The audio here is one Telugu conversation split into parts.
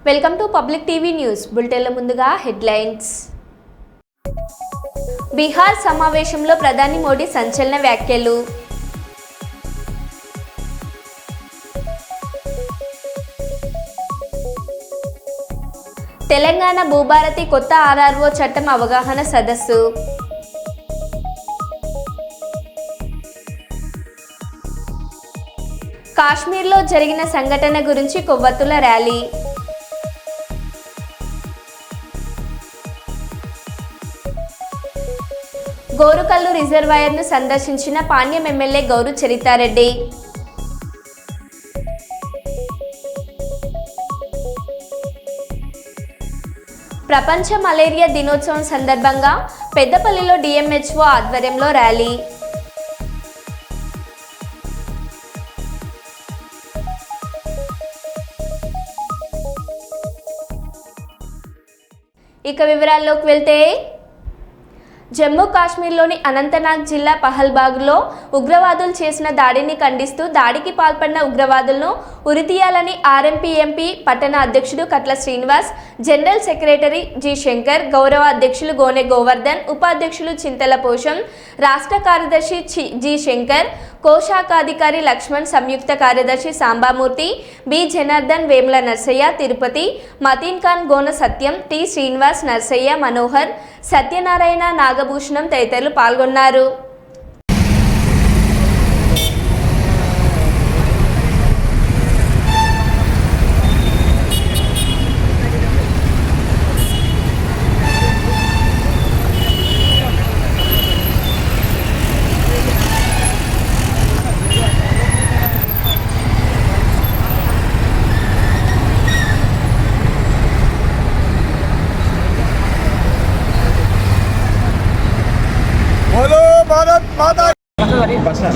Welcome to public TV news బులెటిన్ల ముందుగా హెడ్లైన్స్. బీహార్ సమావేశంలో ప్రధాని మోడీ సంచలన వ్యాఖ్యలు. తెలంగాణ భూభారతి కొత్త ఆర్ఆర్ఓ చట్టం అవగాహన సదస్సు. కాశ్మీర్లో జరిగిన సంఘటన గురించి కొవ్వొత్తుల ర్యాలీ. గోరుకల్లు రిజర్వాయర్ను సందర్శించిన పాణ్యం ఎమ్మెల్యే గౌరు చరితారెడ్డి. ప్రపంచ మలేరియా దినోత్సవం సందర్భంగా పెద్దపల్లిలో డిఎంహెచ్ఓ ఆధ్వర్యంలో ర్యాలీ. ఇక వివరాల్లోకి వెళ్తే, జమ్మూ కాశ్మీర్లోని అనంతనాగ్ జిల్లా పహల్బాగ్లో ఉగ్రవాదులు చేసిన దాడిని ఖండిస్తూ దాడికి పాల్పడిన ఉగ్రవాదులను ఉరితీయాలని ఆర్ఎంపీ పట్టణ అధ్యక్షుడు Katla Srinivas, general secretary G Shankar, గౌరవ అధ్యక్షులు గోనె గోవర్ధన్, ఉపాధ్యక్షులు చింతల పోషం, రాష్ట్ర కార్యదర్శి జి శంకర్, కోశాఖాధికారి లక్ష్మణ్, సంయుక్త కార్యదర్శి సాంబామూర్తి, బి జనార్దన్, వేముల నర్సయ్య, తిరుపతి, మతీన్ ఖాన్, గోన సత్యం, టి శ్రీనివాస్, నర్సయ్య, మనోహర్, సత్యనారాయణ, నాగభూషణం తదితరులు పాల్గొన్నారు.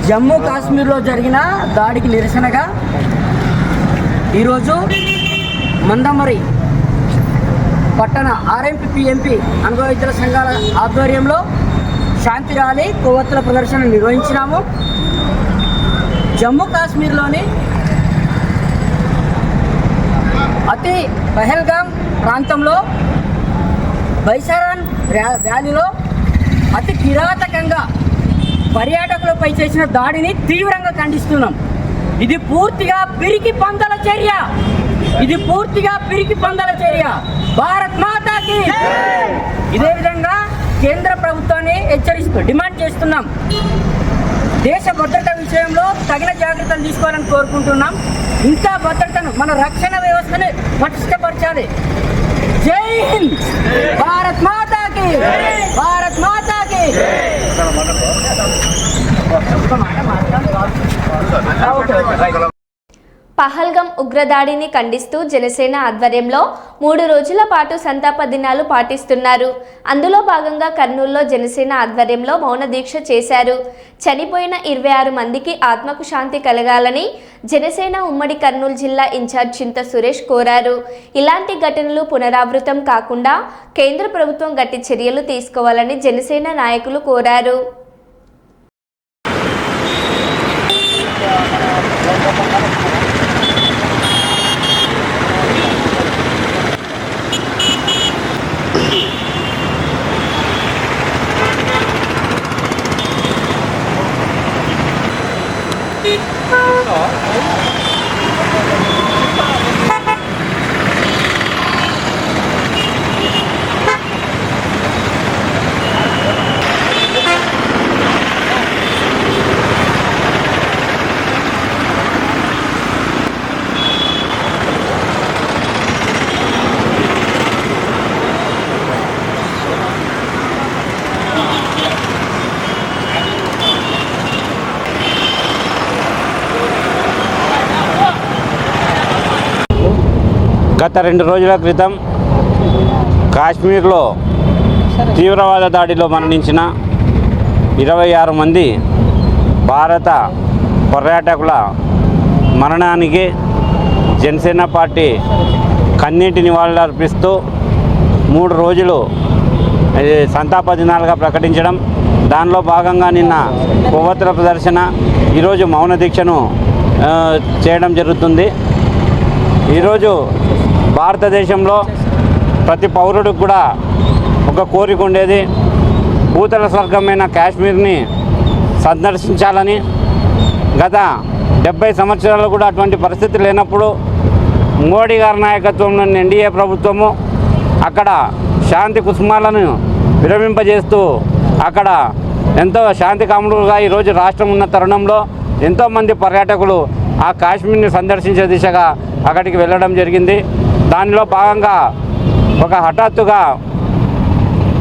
జమ్మూ కాశ్మీర్లో జరిగిన దాడికి నిరసనగా ఈరోజు మందమరి పట్టణ ఆర్ఎంపీ అనుభవితుల సంఘాల ఆధ్వర్యంలో శాంతి ర్యాలీ, కొవ్వొత్తుల ప్రదర్శన నిర్వహించినాము. జమ్మూ కాశ్మీర్లోని అతి పహల్గామ్ ప్రాంతంలో బైసారాన్ వ్యాలీలో అతి కిరాతకంగా పర్యాటకులపై చేసిన దాడిని తీవ్రంగా ఖండిస్తున్నాం. ఇది పూర్తిగా పిరికి పందల చర్య. భారత్ మాతాకి. ఇదే విధంగా కేంద్ర ప్రభుత్వాన్ని డిమాండ్ చేస్తున్నాం. దేశ భద్రత విషయంలో తగిన జాగ్రత్తలు తీసుకోవాలని కోరుకుంటున్నాం. ఇంకా భద్రతను, మన రక్షణ వ్యవస్థని పటిష్టపరచాలి. జై హింద్. భారత్ మాతాకి. భారత్ మాతాకి. పహల్గం ఉగ్రదాడిని ఖండిస్తూ జనసేన ఆధ్వర్యంలో 3 రోజుల పాటు సంతాప దినాలు పాటిస్తున్నారు. అందులో భాగంగా కర్నూలులో జనసేన ఆధ్వర్యంలో మౌన దీక్ష చేశారు. చనిపోయిన 26 మందికి ఆత్మకు శాంతి కలగాలని జనసేన ఉమ్మడి కర్నూలు జిల్లా ఇన్ఛార్జ్ చింత సురేష్ కోరారు. ఇలాంటి ఘటనలు పునరావృతం కాకుండా కేంద్ర ప్రభుత్వం గట్టి చర్యలు తీసుకోవాలని జనసేన నాయకులు కోరారు. గత 2 రోజుల క్రితం కాశ్మీర్లో తీవ్రవాద దాడిలో మరణించిన 26 మంది భారత పర్యాటకుల మరణానికి జనసేన పార్టీ కన్నీటి నివాళులు అర్పిస్తూ 3 రోజులు సంతాప దినాలుగా ప్రకటించడం, దానిలో భాగంగా నిన్న కొవ్వొత్తుల ప్రదర్శన, ఈరోజు మౌన దీక్షను చేయడం జరుగుతుంది. ఈరోజు భారతదేశంలో ప్రతి పౌరుడికి కూడా ఒక కోరిక ఉండేది, భూతల స్వర్గమైన కాశ్మీర్ని సందర్శించాలని. గత 70 సంవత్సరాలు కూడా అటువంటి పరిస్థితి లేనప్పుడు మోడీ గారి నాయకత్వంలోని ఎన్డీఏ ప్రభుత్వము అక్కడ శాంతి కుసుమాలను విరమింపజేస్తూ అక్కడ ఎంతో శాంతి కాములుగా ఈరోజు రాష్ట్రం ఉన్న తరుణంలో ఎంతోమంది పర్యాటకులు ఆ కాశ్మీర్ని సందర్శించే దిశగా అక్కడికి వెళ్ళడం జరిగింది. దానిలో భాగంగా ఒక హఠాత్తుగా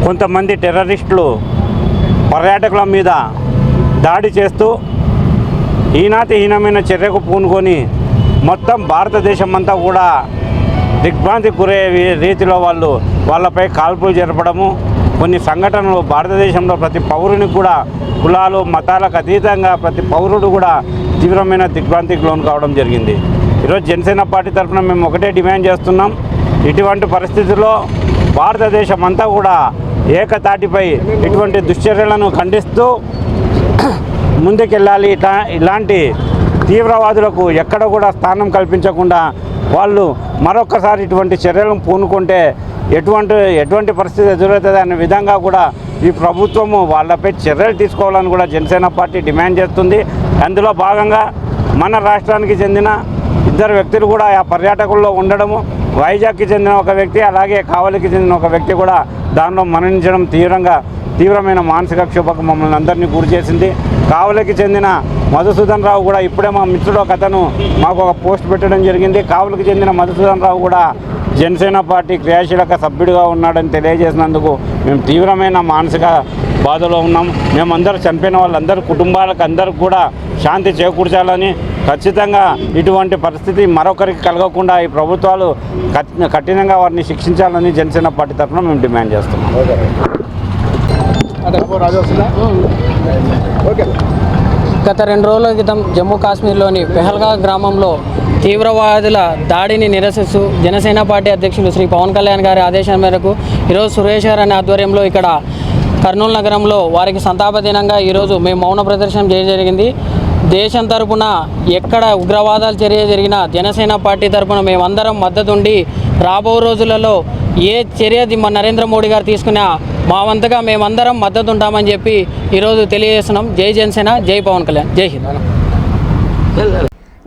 కొంతమంది టెర్రరిస్టులు పర్యాటకుల మీద దాడి చేస్తూ హీనమైన చర్యకు పూనుకొని మొత్తం భారతదేశం అంతా కూడా దిగ్భ్రాంతి గురే రీతిలో వాళ్ళపై కాల్పులు జరపడము, కొన్ని సంఘటనలు భారతదేశంలో ప్రతి పౌరునికి కూడా కులాలు మతాలకు అతీతంగా ప్రతి పౌరుడు కూడా తీవ్రమైన దిగ్భ్రాంతికి లోను కావడం జరిగింది. ఈరోజు జనసేన పార్టీ తరఫున మేము ఒకటే డిమాండ్ చేస్తున్నాం, ఇటువంటి పరిస్థితుల్లో భారతదేశం అంతా కూడా ఏకతాటిపై ఇటువంటి దుశ్చర్యలను ఖండిస్తూ ముందుకెళ్ళాలి. ఇలాంటి తీవ్రవాదులకు ఎక్కడ కూడా స్థానం కల్పించకుండా వాళ్ళు మరొకసారి ఇటువంటి చర్యలను పూనుకుంటే ఎటువంటి పరిస్థితి ఎదురవుతుంది అనే విధంగా కూడా ఈ ప్రభుత్వము వాళ్ళపై చర్యలు తీసుకోవాలని కూడా జనసేన పార్టీ డిమాండ్ చేస్తుంది. అందులో భాగంగా మన రాష్ట్రానికి చెందిన 2 వ్యక్తులు కూడా ఆ పర్యాటకుల్లో ఉండడము, వైజాగ్కి చెందిన ఒక వ్యక్తి అలాగే కావలికి చెందిన ఒక వ్యక్తి కూడా దానిలో మరణించడం తీవ్రమైన మానసిక క్షోభకు మమ్మల్ని అందరినీ గురి చేసింది. కావలికి చెందిన మధుసూదన్ రావు కూడా ఇప్పుడే మా మిత్రుడు ఒక అతను మాకు ఒక పోస్ట్ పెట్టడం జరిగింది. కావలికి చెందిన మధుసూదన్ రావు కూడా జనసేన పార్టీ క్రియాశీలక సభ్యుడిగా ఉన్నాడని తెలియజేసినందుకు మేము తీవ్రమైన మానసిక బాధలో ఉన్నాం. మేమందరూ చనిపోయిన వాళ్ళందరూ కుటుంబాలకు అందరికి కూడా శాంతి చేకూర్చాలని, ఖచ్చితంగా ఇటువంటి పరిస్థితి మరొకరికి కలగకుండా ఈ ప్రభుత్వాలు కఠినంగా వారిని శిక్షించాలని జనసేన పార్టీ తరఫున మేము డిమాండ్ చేస్తున్నాం. గత 2 రోజుల క్రితం జమ్మూ కాశ్మీర్లోని పెహల్గాం గ్రామంలో తీవ్రవాదుల దాడిని నిరసిస్తూ జనసేన పార్టీ అధ్యక్షులు శ్రీ పవన్ కళ్యాణ్ గారి ఆదేశాల మేరకు ఈరోజు సురేష్ గారి ఆధ్వర్యంలో ఇక్కడ కర్నూలు నగరంలో వారికి సంతాప దినంగా ఈరోజు మేము మౌన ప్రదర్శన చేయడం జరిగింది. దేశం తరపున ఎక్కడ ఉగ్రవాదాల చర్య జరిగినా జనసేన పార్టీ తరపున మేమందరం మద్దతుండి రాబో రోజులలో ఏ చర్య నరేంద్ర మోడీ గారు తీసుకున్నా మా వంతుగా మేమందరం మద్దతు ఉంటామని చెప్పి ఈరోజు తెలియజేస్తున్నాం. జై జనసేన, జై పవన్ కళ్యాణ్, జై హింద్.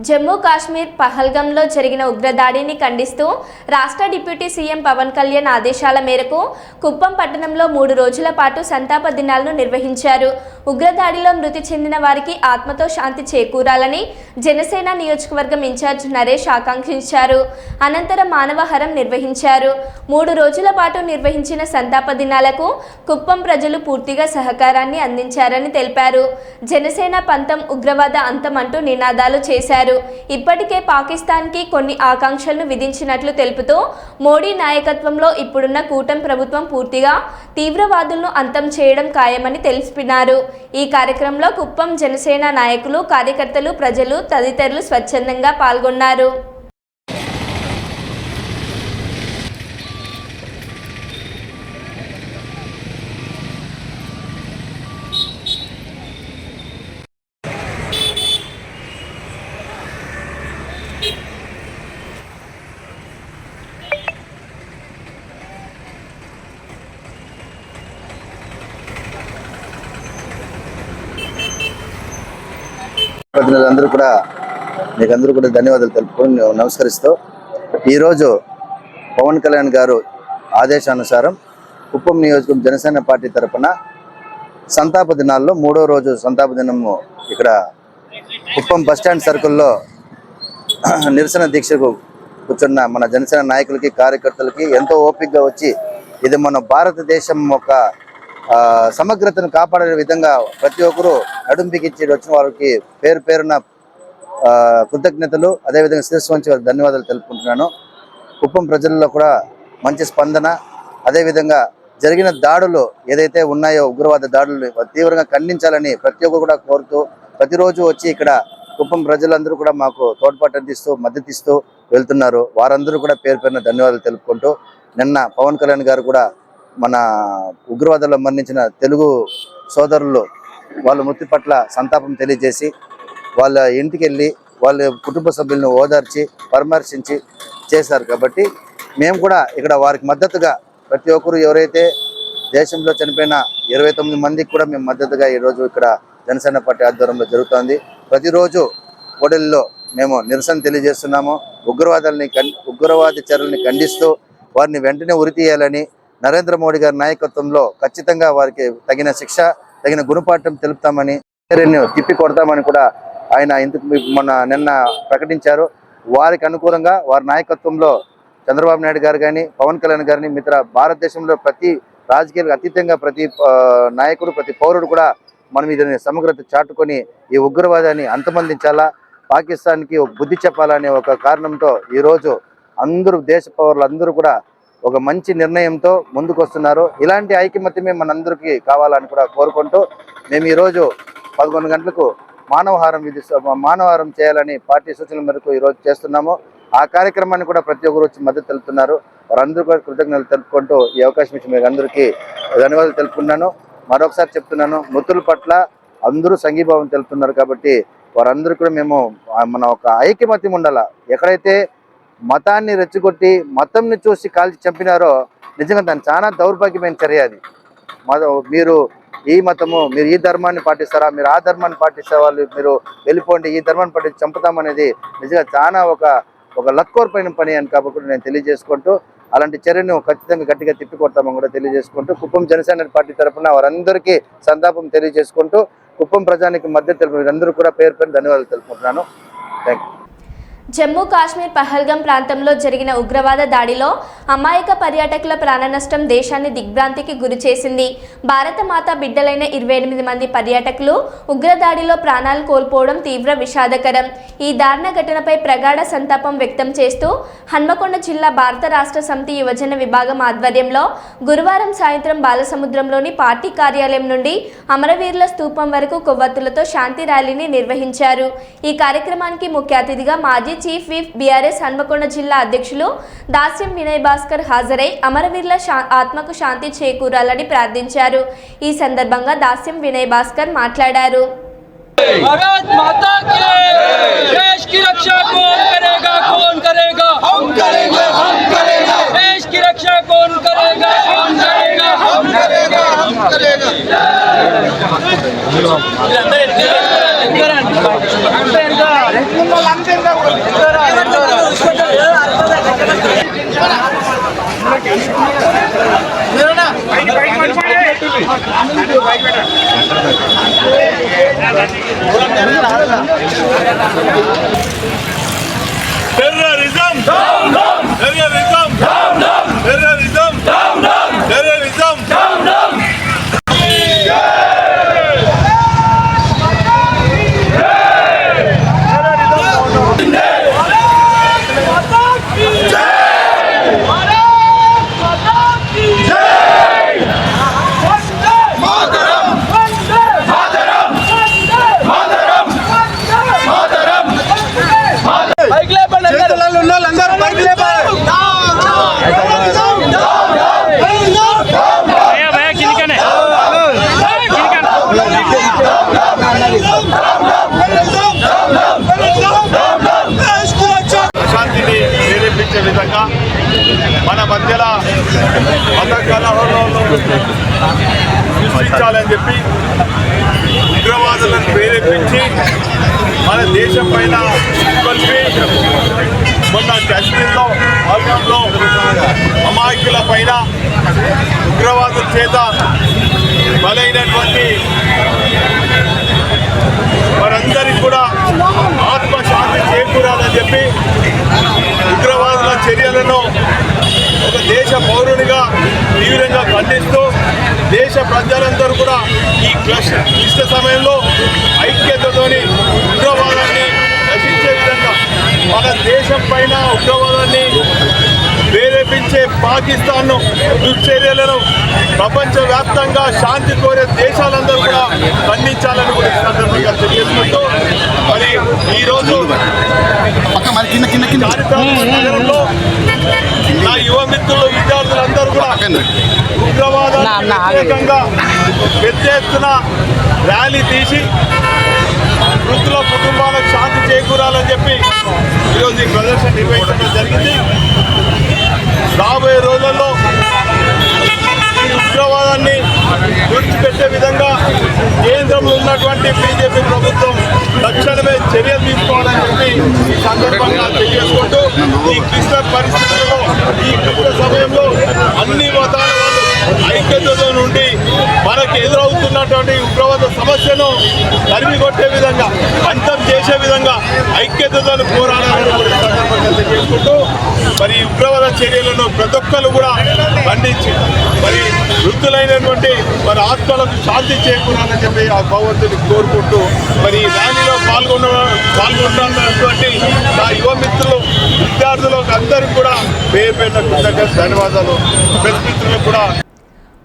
జమ్మూ కాశ్మీర్ పహల్గంలో జరిగిన ఉగ్రదాడిని ఖండిస్తూ రాష్ట్ర డిప్యూటీ సీఎం పవన్ కళ్యాణ్ ఆదేశాల మేరకు కుప్పం పట్టణంలో 3 రోజుల పాటు సంతాప దినాలను నిర్వహించారు. ఉగ్రదాడిలో మృతి చెందిన వారికి ఆత్మతో శాంతి చేకూరాలని జనసేన నియోజకవర్గం ఇన్ఛార్జ్ నరేష్ ఆకాంక్షించారు. అనంతరం మానవహారం నిర్వహించారు. 3 రోజుల పాటు నిర్వహించిన సంతాప దినాలకు కుప్పం ప్రజలు పూర్తిగా సహకారాన్ని అందించారని తెలిపారు. జనసేన పంతం ఉగ్రవాద అంతం అంటూ నినాదాలు చేశారు. ఇప్పటికే పాకిస్తాన్కి కొన్ని ఆకాంక్షలను విధించినట్లు తెలుపుతూ మోడీ నాయకత్వంలో ఇప్పుడున్న కూటమి ప్రభుత్వం పూర్తిగా తీవ్రవాదులను అంతం చేయడం ఖాయమని తెలిపినారు. ఈ కార్యక్రమంలో కుప్పం జనసేన నాయకులు, కార్యకర్తలు, ప్రజలు తదితరులు స్వచ్ఛందంగా పాల్గొన్నారు. ప్రతినిధులందరూ కూడా మీకందరూ కూడా ధన్యవాదాలు తెలుపుకొని నమస్కరిస్తూ, ఈరోజు పవన్ కళ్యాణ్ గారు ఆదేశానుసారం కుప్పం నియోజకవర్గం జనసేన పార్టీ తరఫున సంతాప దినాల్లో 3వ రోజు సంతాప దినము ఇక్కడ కుప్పం బస్టాండ్ సర్కిల్లో నిరసన దీక్షకు కూర్చున్న మన జనసేన నాయకులకి, కార్యకర్తలకి ఎంతో ఓపికగా వచ్చి ఇది మన భారతదేశం యొక్క సమగ్రతను కాపాడే విధంగా ప్రతి ఒక్కరూ నడుంపికిచ్చి వచ్చిన వారికి పేరున కృతజ్ఞతలు, అదేవిధంగా శిరస్సు వంచి వారికి ధన్యవాదాలు తెలుపుకుంటున్నాను. కుప్పం ప్రజల్లో కూడా మంచి స్పందన, అదేవిధంగా జరిగిన దాడులు ఏదైతే ఉన్నాయో ఉగ్రవాద దాడులు తీవ్రంగా ఖండించాలని ప్రతి ఒక్కరు కూడా కోరుతూ ప్రతిరోజు వచ్చి ఇక్కడ కుప్పం ప్రజలందరూ కూడా మాకు తోడ్పాటు అందిస్తూ మద్దతిస్తూ వెళ్తున్నారు. వారందరూ కూడా పేరున ధన్యవాదాలు తెలుపుకుంటూ, నిన్న పవన్ కళ్యాణ్ గారు కూడా మన ఉగ్రవాదంలో మరణించిన తెలుగు సోదరులు వాళ్ళ మృతి పట్ల సంతాపం తెలియజేసి వాళ్ళ ఇంటికి వెళ్ళి వాళ్ళ కుటుంబ సభ్యులను ఓదార్చి పరామర్శించి చేశారు. కాబట్టి మేము కూడా ఇక్కడ వారికి మద్దతుగా ప్రతి ఒక్కరు ఎవరైతే దేశంలో చనిపోయిన 29 మందికి కూడా మేము మద్దతుగా ఈరోజు ఇక్కడ జనసేన పార్టీ ఆధ్వర్యంలో జరుగుతోంది. ప్రతిరోజు కోడెల్లో మేము నిరసన తెలియజేస్తున్నాము. ఉగ్రవాద చర్యల్ని ఖండిస్తూ వారిని వెంటనే ఉరితీయాలని నరేంద్ర మోడీ గారి నాయకత్వంలో ఖచ్చితంగా వారికి తగిన శిక్ష, తగిన గుణపాఠం తెలుపుతామని, తిప్పి కొడతామని కూడా ఆయన నిన్న ప్రకటించారు. వారికి అనుకూలంగా వారి నాయకత్వంలో చంద్రబాబు నాయుడు గారు కానీ, పవన్ కళ్యాణ్ గారిని భారతదేశంలో ప్రతి రాజకీయాలకు అతీతంగా ప్రతి నాయకుడు, ప్రతి పౌరుడు కూడా మనం ఇది సమగ్రత చాటుకొని ఈ ఉగ్రవాదాన్ని అంతమొందించాలా, పాకిస్తాన్కి ఒక బుద్ధి చెప్పాలనే ఒక కారణంతో ఈరోజు అందరూ దేశ పౌరులందరూ కూడా ఒక మంచి నిర్ణయంతో ముందుకు వస్తున్నారు. ఇలాంటి ఐకమత్యమే మనందరికీ కావాలని కూడా కోరుకుంటూ మేము ఈరోజు 11 గంటలకు మానవహారం చేయాలని పార్టీ సూచనల మేరకు ఈరోజు చేస్తున్నాము. ఆ కార్యక్రమాన్ని కూడా ప్రతి ఒక్కరు వచ్చి మద్దతు తెలుపుతున్నారు. వారందరూ కూడా కృతజ్ఞతలు తెలుపుకుంటూ ఈ అవకాశం ఇచ్చి మీకు అందరికీ ధన్యవాదాలు తెలుపుకున్నాను. మరొకసారి చెప్తున్నాను, మృతుల పట్ల అందరూ సంఘీభావం తెలుపుతున్నారు కాబట్టి వారందరూ కూడా మేము మన ఒక ఐకమత్యం ఉండాల. ఎక్కడైతే మతాన్ని రెచ్చగొట్టి మతంని చూసి కాల్చి చంపినారో నిజంగా దాన్ని చాలా దౌర్భాగ్యమైన చర్య. అది మీరు ఈ మతము, మీరు ఈ ధర్మాన్ని పాటిస్తారా, మీరు ఆ ధర్మాన్ని పాటిస్తే వాళ్ళు మీరు వెళ్ళిపోండి, ఈ ధర్మాన్ని పాటించి చంపుతామనేది నిజంగా చాలా ఒక లక్కోర్పైన పని అని కాబట్టి నేను తెలియజేసుకుంటూ అలాంటి చర్యను ఖచ్చితంగా గట్టిగా తిప్పికొడతామని కూడా తెలియజేసుకుంటూ కుప్పం జనసేన పార్టీ తరఫున వారందరికీ సంతాపం తెలియజేసుకుంటూ కుప్పం ప్రజానికి మద్దతు తెలుపు అందరూ కూడా పేరు పేరు ధన్యవాదాలు తెలుపుకుంటున్నాను. Thank you. జమ్మూ కాశ్మీర్ పహల్గం ప్రాంతంలో జరిగిన ఉగ్రవాద దాడిలో అమాయక పర్యాటకుల ప్రాణనష్టం దేశాన్ని దిగ్భ్రాంతికి గురిచేసింది. భారత మాత బిడ్డలైన 28 మంది పర్యాటకులు ఉగ్రదాడిలో ప్రాణాలు కోల్పోవడం తీవ్ర విషాదకరం. ఈ దారుణ ఘటనపై ప్రగాఢ సంతాపం వ్యక్తం చేస్తూ హన్మకొండ జిల్లా భారత రాష్ట్ర సమితి యువజన విభాగం ఆధ్వర్యంలో గురువారం సాయంత్రం బాలసముద్రంలోని పార్టీ కార్యాలయం నుండి అమరవీరుల స్తూపం వరకు కొవ్వొత్తులతో శాంతి ర్యాలీని నిర్వహించారు. ఈ కార్యక్రమానికి ముఖ్య అతిథిగా మాజీ చీఫ్ విప్ బీఆర్ఎస్ హన్మకొండ జిల్లా అధ్యక్షులు దాస్యం వినయ్ భాస్కర్ హాజరై అమరవీరుల ఆత్మకు శాంతి చేకూరాలని ప్రార్థించారు. ఈ సందర్భంగా దాస్యం వినయ్ భాస్కర్ మాట్లాడారు. भारत माता की देश की रक्षा कौन करेगा, कौन करेगा, हम करेंगे, हम करेंगे। देश की रक्षा कौन करेगा, कौन करेगा, हम करेंगे, हम करेंगे। Terrorism down down, terrorism down down, terrorism down down, terrorism down down. శాంతిని ప్రేరేపించే విధంగా మన మధ్యలో మత కలహాలను సృష్టించాలని చెప్పి ఉగ్రవాదులను ప్రేరేపించి మన దేశం పైన కలిపి మొన్న కాశ్మీర్లో ఆల్గంలో అమాయకుల పైన ఉగ్రవాదుల చేత బలైనటువంటి వారందరికీ కూడా ఆత్మశాంతి చేకూరాలని చెప్పి ఉగ్రవాదుల చర్యలను ఒక దేశ పౌరునిగా తీవ్రంగా ఖండిస్తూ దేశ ప్రజలందరూ కూడా ఈ క్లిష్ట సమయంలో ఐక్యతతోని ఉగ్రవాదాన్ని నశించే విధంగా మన దేశం పైన ఉగ్రవాదాన్ని ప్రేరేపించే పాకిస్తాన్ను దుశ్చర్యలను ప్రపంచవ్యాప్తంగా శాంతి కోరే దేశాలందరూ కూడా ఖండించాలని కూడా ఈ సందర్భంగా తెలియజేసుకుంటూ మరి ఈరోజు నగరంలో నా యువ మిత్రులు విద్యార్థులందరూ కూడా ఉగ్రవాదాన్ని వ్యతిరేకంగా పెద్ద ఎత్తున ర్యాలీ తీసి మృతుల కుటుంబాలకు శాంతి చేకూరాలని చెప్పి ఈరోజు ఈ ప్రదర్శన నిర్వహించడం జరిగింది. ఈ క్లిష్ట పరిస్థితుల్లో ఈ క్లిష్ట సమయంలో అన్ని మతాల వాళ్ళు ఐక్యతతో నుండి మనకు ఎదురవుతున్నటువంటి ఉగ్రవాద సమస్యను తరిమి కొట్టే విధంగా అంతం చేసే విధంగా ఐక్యతతో పోరాడాలని చేసుకుంటూ మరి ఉగ్రవాద చర్యలను ప్రతి ఒక్కరు కూడా ఖండించి మరి వృద్ధులైనటువంటి మరి ఆత్మలకు శాంతి చేకూరాలని చెప్పి ఆ భగవంతుని కోరుకుంటూ మరి ఈ ర్యాలీలో పాల్గొంటున్నటువంటి నా యువ మిత్రులు విద్యార్థులకు అందరికీ కూడా పేరు పేరున ధన్యవాదాలు. ప్రెస్ మిత్రులకు కూడా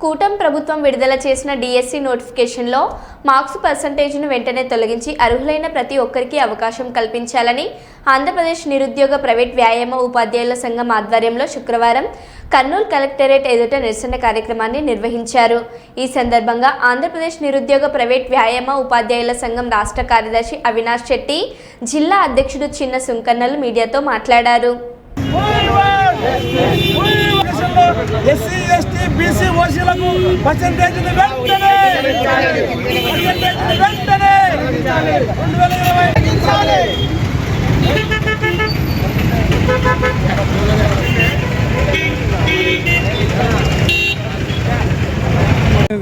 కూటమి ప్రభుత్వం విడుదల చేసిన డిఎస్సి నోటిఫికేషన్లో మార్క్స్ పర్సంటేజ్ను వెంటనే తొలగించి అర్హులైన ప్రతి ఒక్కరికి అవకాశం కల్పించాలని ఆంధ్రప్రదేశ్ నిరుద్యోగ ప్రైవేట్ వ్యాయామ ఉపాధ్యాయుల సంఘం ఆధ్వర్యంలో శుక్రవారం కర్నూలు కలెక్టరేట్ ఎదుట నిరసన కార్యక్రమాన్ని నిర్వహించారు. ఈ సందర్భంగా ఆంధ్రప్రదేశ్ నిరుద్యోగ ప్రైవేట్ వ్యాయామ ఉపాధ్యాయుల సంఘం రాష్ట్ర కార్యదర్శి అవినాష్ శెట్టి, జిల్లా అధ్యక్షుడు చిన్న సుంకన్నలు మీడియాతో మాట్లాడారు. ఎస్సీ ఎస్టీ బీసీ ఓసీలకు పర్సెంటేజ్ వెంటనే 2020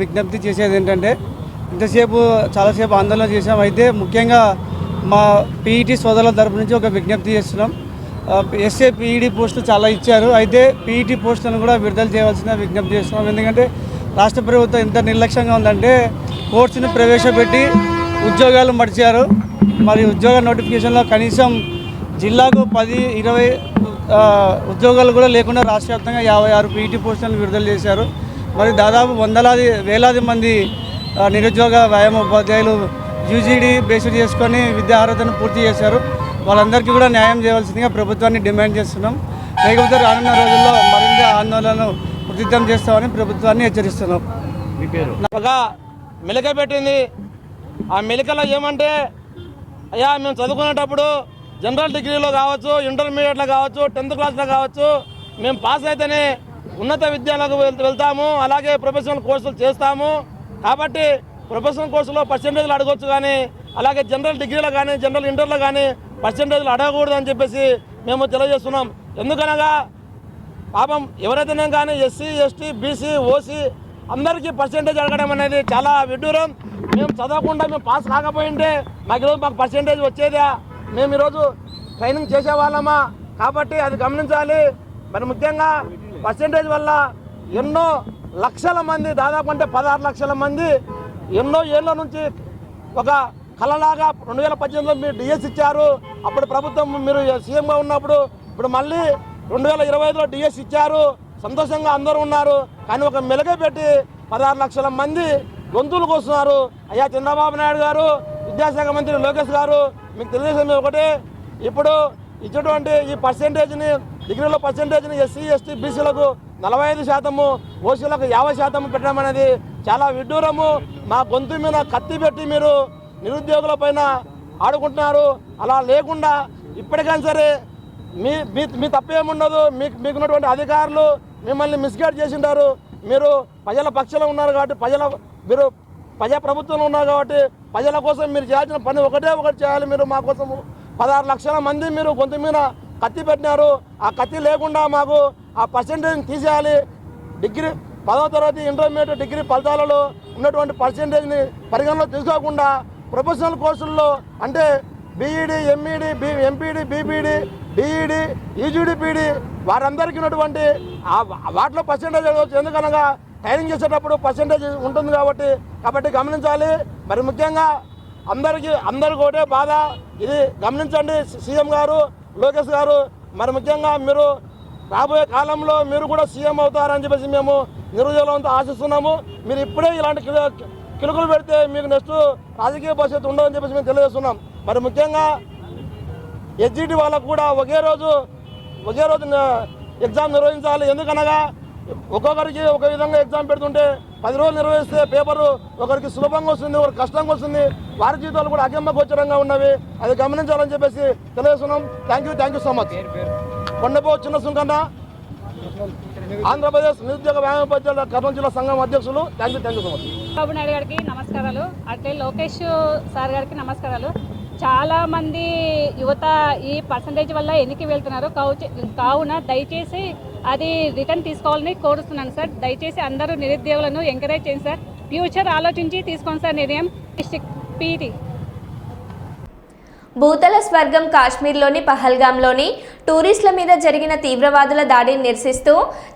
విజ్ఞప్తి చేసేది ఏంటంటే చాలాసేపు ఆందోళన చేసాం. అయితే ముఖ్యంగా మా పీఈటీ సోదరుల తరపు నుంచి ఒక విజ్ఞప్తి చేస్తున్నాం. ఎస్ఏ పీఈడీ పోస్టులు చాలా ఇచ్చారు. అయితే పీఈటీ పోస్టులను కూడా విడుదల చేయవలసిన విజ్ఞప్తి చేస్తున్నాం. ఎందుకంటే రాష్ట్ర ప్రభుత్వం ఎంత నిర్లక్ష్యంగా ఉందంటే కోర్సును ప్రవేశపెట్టి ఉద్యోగాలు మడిచారు. మరి ఉద్యోగ నోటిఫికేషన్లో కనీసం జిల్లాకు 10-20 ఉద్యోగాలు కూడా లేకుండా రాష్ట్ర వ్యాప్తంగా 56 పీఈటీ పోస్టులను విడుదల చేశారు. మరి దాదాపు వేలాది మంది నిరుద్యోగ వ్యాయామ ఉపాధ్యాయులు యూజీడీ బేస్డ్ చేసుకొని విద్యా అర్హతను పూర్తి చేశారు. వాళ్ళందరికీ కూడా న్యాయం చేయవలసిందిగా ప్రభుత్వాన్ని డిమాండ్ చేస్తున్నాం. లేకపోతే రానున్న రోజుల్లో మరింత ఆందోళనలు ఉధృతం చేస్తామని ప్రభుత్వాన్ని హెచ్చరిస్తున్నాం. ఒక మెలిక పెట్టింది. ఆ మెలికలో ఏమంటే, అయ్యా మేము చదువుకునేటప్పుడు జనరల్ డిగ్రీలో కావచ్చు, ఇంటర్మీడియట్లో కావచ్చు, 10th క్లాస్లో కావచ్చు, మేము పాస్ అయితేనే ఉన్నత విద్యాలకు వెళ్తాము, అలాగే ప్రొఫెషనల్ కోర్సులు చేస్తాము. కాబట్టి ప్రొఫెషనల్ కోర్సులో పర్సెంటేజ్లు అడగవచ్చు, కానీ అలాగే జనరల్ డిగ్రీలో కానీ జనరల్ ఇంటర్లో కానీ పర్సెంటేజ్లు అడగకూడదు అని చెప్పేసి మేము తెలియజేస్తున్నాం. ఎందుకనగా పాపం ఎవరైతేనే కానీ ఎస్సీ ఎస్టీ బీసీ ఓసీ అందరికీ పర్సెంటేజ్ అడగడం అనేది చాలా విడ్డూరం. మేము చదవకుండా మేము పాస్ కాకపోయింటే మాకు పర్సెంటేజ్ వచ్చేదా? మేము ఈరోజు ట్రైనింగ్ చేసేవాళ్ళమా? కాబట్టి అది గమనించాలి. మరి ముఖ్యంగా పర్సెంటేజ్ వల్ల ఎన్నో లక్షల మంది, దాదాపు అంటే 16 లక్షల మంది ఎన్నో ఏళ్ళ నుంచి ఒక కళలాగా 2018లో మీరు డిఎస్ ఇచ్చారు. అప్పుడు ప్రభుత్వం మీరు సీఎంగా ఉన్నప్పుడు, ఇప్పుడు మళ్ళీ 2025లో డిఎస్ ఇచ్చారు. సంతోషంగా అందరూ ఉన్నారు. కానీ ఒక మెలుగు పెట్టి 16 లక్షల మంది గొంతులు కోస్తున్నారు. అయ్యా చంద్రబాబు నాయుడు గారు, విద్యాశాఖ మంత్రి లోకేష్ గారు, మీకు తెలియజేసేది ఒకటే, ఇప్పుడు ఇచ్చేటువంటి ఈ పర్సెంటేజ్ని, డిగ్రీలో పర్సెంటేజ్ని ఎస్సీ ఎస్టీ బీసీలకు 45%, ఓసీలకు 50% పెట్టడం అనేది చాలా విడ్డూరము. మా గొంతు మీద కత్తి పెట్టి మీరు నిరుద్యోగుల పైన ఆడుకుంటున్నారు. అలా లేకుండా ఇప్పటికైనా సరే మీ తప్పేముండదు. మీకున్నటువంటి అధికారులు మిమ్మల్ని మిస్గైడ్ చేసింటారు. మీరు ప్రజల పక్షంలో ఉన్నారు కాబట్టి, మీరు ప్రజాప్రభుత్వంలో ఉన్నారు కాబట్టి ప్రజల కోసం మీరు చేయాల్సిన పని ఒకటి చేయాలి. మీరు మా కోసం 16 లక్షల మంది మీరు గొంతు మీద కత్తి పెట్టినారు. ఆ కత్తి లేకుండా మాకు ఆ పర్సెంటేజ్ని తీసేయాలి. డిగ్రీ 10వ తరగతి ఇంటర్మీడియట్ డిగ్రీ ఫలితాలలో ఉన్నటువంటి పర్సెంటేజ్ని పరిగణలో తీసుకోకుండా ప్రొఫెషనల్ కోర్సుల్లో అంటే బీఈడి, ఎంఈడి, ఎంపీడి, బీపీడి, డిఈడి, ఈజీడీపీడి వారందరికీ ఉన్నటువంటి వాటిలో పర్సెంటేజ్ అవ్వచ్చు. ఎందుకనగా ట్రైనింగ్ చేసేటప్పుడు పర్సెంటేజ్ ఉంటుంది కాబట్టి గమనించాలి. మరి ముఖ్యంగా అందరికీ ఒకటే బాధ, ఇది గమనించండి సీఎం గారు, లోకేష్ గారు. మరి ముఖ్యంగా మీరు రాబోయే కాలంలో మీరు కూడా సీఎం అవుతారని చెప్పేసి మేము నిరుద్యోగులంతా ఆశిస్తున్నాము. మీరు ఇప్పుడే ఇలాంటి కిలుకులు పెడితే మీకు నెక్స్ట్ రాజకీయ భవిష్యత్తు ఉండదని చెప్పేసి మేము తెలియజేస్తున్నాం. మరి ముఖ్యంగా ఎస్జిటి వాళ్ళకు కూడా ఒకే రోజు ఎగ్జామ్ నిర్వహించాలి. ఎందుకనగా ఒక్కొక్కరికి ఒక విధంగా ఎగ్జామ్ పెడుతుంటే 10 రోజులు నిర్వహిస్తే పేపరు ఒకరికి సులభంగా వస్తుంది, ఒకరికి కష్టంగా వస్తుంది. వారి జీవితాలు కూడా అగమ్యగోచరంగా ఉన్నవి. అది గమనించాలని చెప్పేసి తెలియజేస్తున్నాం. Thank you so much. కొండపో చిన్న సుంకన్న, ఆంధ్రప్రదేశ్ నిరుద్యోగ వ్యాయామ ఉపాధ్యాయుల కర్నూలు జిల్లా సంఘం అధ్యక్షులు. Thank you so much. Babu Naidu గారికి నమస్కారాలు, అట్లే లోకేష్ సార్ గారికి నమస్కారాలు. చాలామంది యువత ఈ పర్సంటేజ్ వల్ల ఎన్నికి వెళ్తున్నారు. కావున దయచేసి అది రిటర్న్ తీసుకోవాలని కోరుతున్నాను సార్. దయచేసి అందరూ నిరుద్యోగులను ఎంకరేజ్ చేయండి సార్. ఫ్యూచర్ ఆలోచించి తీసుకోండి సార్ నిర్ణయం. పీటీ భూతల స్వర్గం కాశ్మీర్లోని పహల్గాంలోని టూరిస్టుల మీద జరిగిన తీవ్రవాదుల దాడిని నిరసిస్తూ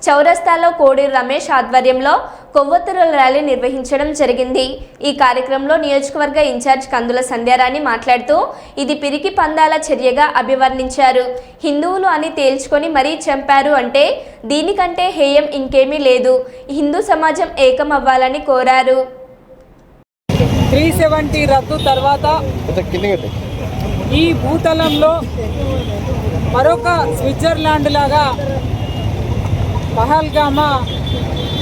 చౌరస్తాలో కోడూరు రమేష్ ఆధ్వర్యంలో కొవ్వొత్తుల ర్యాలీ నిర్వహించడం జరిగింది. ఈ కార్యక్రమంలో నియోజకవర్గ ఇన్ఛార్జ్ కందుల సంధ్యారాణి మాట్లాడుతూ ఇది పిరికి పందాల చర్యగా అభివర్ణించారు. హిందువులు అని తేల్చుకొని మరీ చంపారు అంటే దీనికంటే హేయం ఇంకేమీ లేదు. హిందూ సమాజం ఏకం అవ్వాలని కోరారు. 370 రద్దు తర్వాత ఈ భూతలంలో మరొక స్విట్జర్లాండ్ లాగా పహల్గామా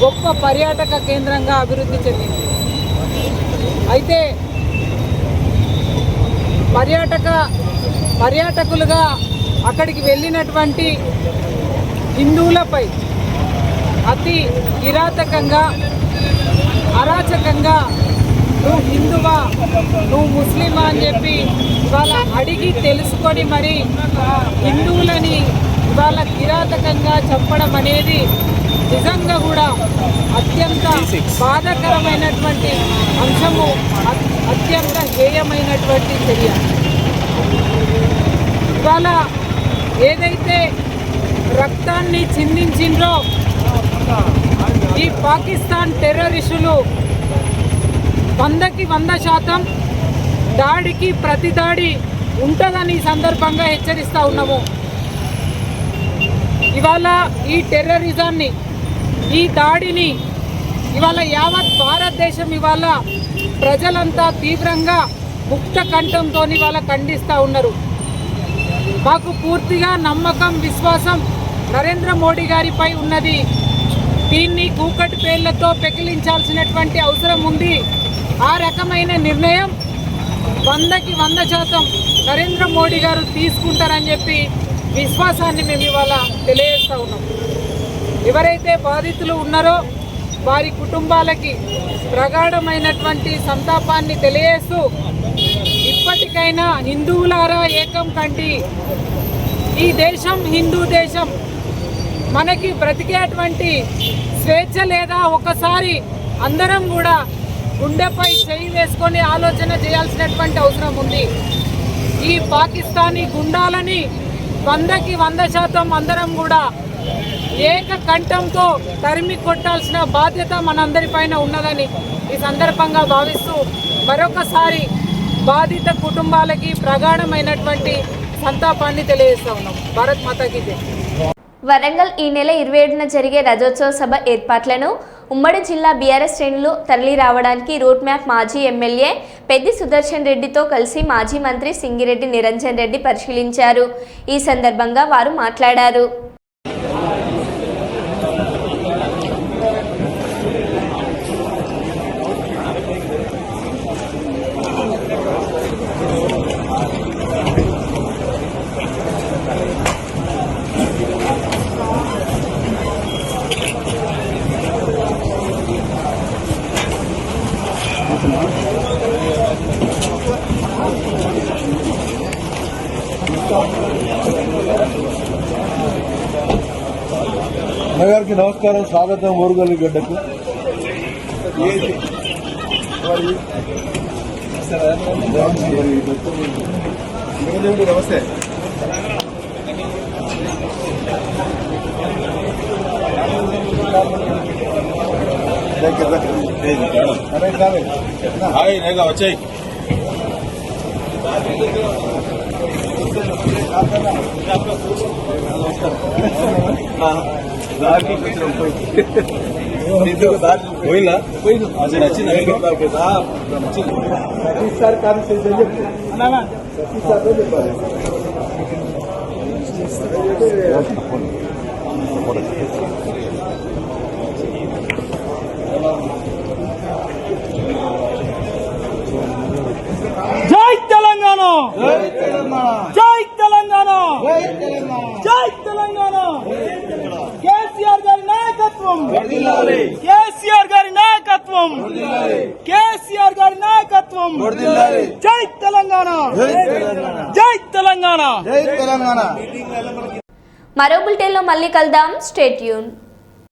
గొప్ప పర్యాటక కేంద్రంగా అభివృద్ధి చెందింది. అయితే పర్యాటకులుగా అక్కడికి వెళ్ళినటువంటి హిందువులపై అతి కిరాతకంగా అరాచకంగా నువ్వు హిందువా నువ్వు ముస్లిమా అని చెప్పి ఇవాళ అడిగి తెలుసుకొని మరి హిందువులని ఇవాళ కిరాతకంగా చెప్పడం అనేది నిజంగా కూడా అత్యంత బాధాకరమైనటువంటి అంశము, అత్యంత హేయమైనటువంటి చర్య. ఇవాళ ఏదైతే రక్తాన్ని చిందించిండ్రో ఈ పాకిస్తాన్ టెర్రరిస్టులు 100కి 100% దాడికి ప్రతి దాడి ఉంటుందని సందర్భంగా హెచ్చరిస్తూ ఉన్నాము. ఇవాళ ఈ టెర్రరిజాన్ని, ఈ దాడిని ఇవాళ యావత్ భారతదేశం ఇవాళ ప్రజలంతా తీవ్రంగా ముక్త కంఠంతో ఇవాళ ఖండిస్తూ ఉన్నారు. మాకు పూర్తిగా నమ్మకం, విశ్వాసం నరేంద్ర మోడీ గారిపై ఉన్నది. దీన్ని కూకటి పేర్లతో పెకిలించాల్సినటువంటి అవసరం ఉంది. ఆ రకమైన నిర్ణయం 100కి 100% నరేంద్ర మోడీ గారు తీసుకుంటారని చెప్పి విశ్వాసాన్ని మేము ఇవాళ తెలియజేస్తూ ఉన్నాం. ఎవరైతే బాధితులు ఉన్నారో వారి కుటుంబాలకి ప్రగాఢమైనటువంటి సంతాపాన్ని తెలియజేస్తూ ఇప్పటికైనా హిందువులారా ఏకం కండి. ఈ దేశం హిందూ దేశం. మనకి బ్రతికేటువంటి స్వేచ్ఛ లేదా ఒకసారి అందరం కూడా గుండెపై చేయి వేసుకొని ఆలోచన చేయాల్సినటువంటి అవసరం ఉంది. ఈ పాకిస్తానీ గుండాలని 100కి 100% అందరం కూడా ఏకకంఠంతో తరిమి కొట్టాల్సిన బాధ్యత మనందరిపైన ఉన్నదని ఈ సందర్భంగా భావిస్తూ మరొకసారి బాధిత కుటుంబాలకి ప్రగాఢమైనటువంటి సంతాపాన్ని తెలియజేస్తా ఉన్నాం. భారత్ మాతాకి జై. వరంగల్ ఈ నెల 27న జరిగే రథోత్సవ సభ ఏర్పాట్లను ఉమ్మడి జిల్లా బీఆర్ఎస్ శ్రేణులు తరలి రావడానికి రూట్ మ్యాప్ మాజీ ఎమ్మెల్యే పెద్ది సుదర్శన్ రెడ్డితో కలిసి మాజీ మంత్రి సింగిరెడ్డి నిరంజన్ రెడ్డి పరిశీలించారు. ఈ సందర్భంగా వారు మాట్లాడారు. గారికి నమస్కారం, స్వాగతం ఓరుగల్లి గడ్డకు. నమస్తే. వచ్చాయి ప్రతిసారి కాన్స్టిట్యూషన్ చెప్పాలి. జై తెలంగాణ, జై తెలంగాణ, జై తెలంగాణ. కేసీఆర్ గారి నాయకత్వం, కేసీఆర్ గారి నాయకత్వం, కేసీఆర్ గారి నాయకత్వం. నాయకత్వం జై తెలంగాణ జై తెలంగాణ మరో బులెటిన్లో మళ్ళీ కలుద్దాం. Stay tune.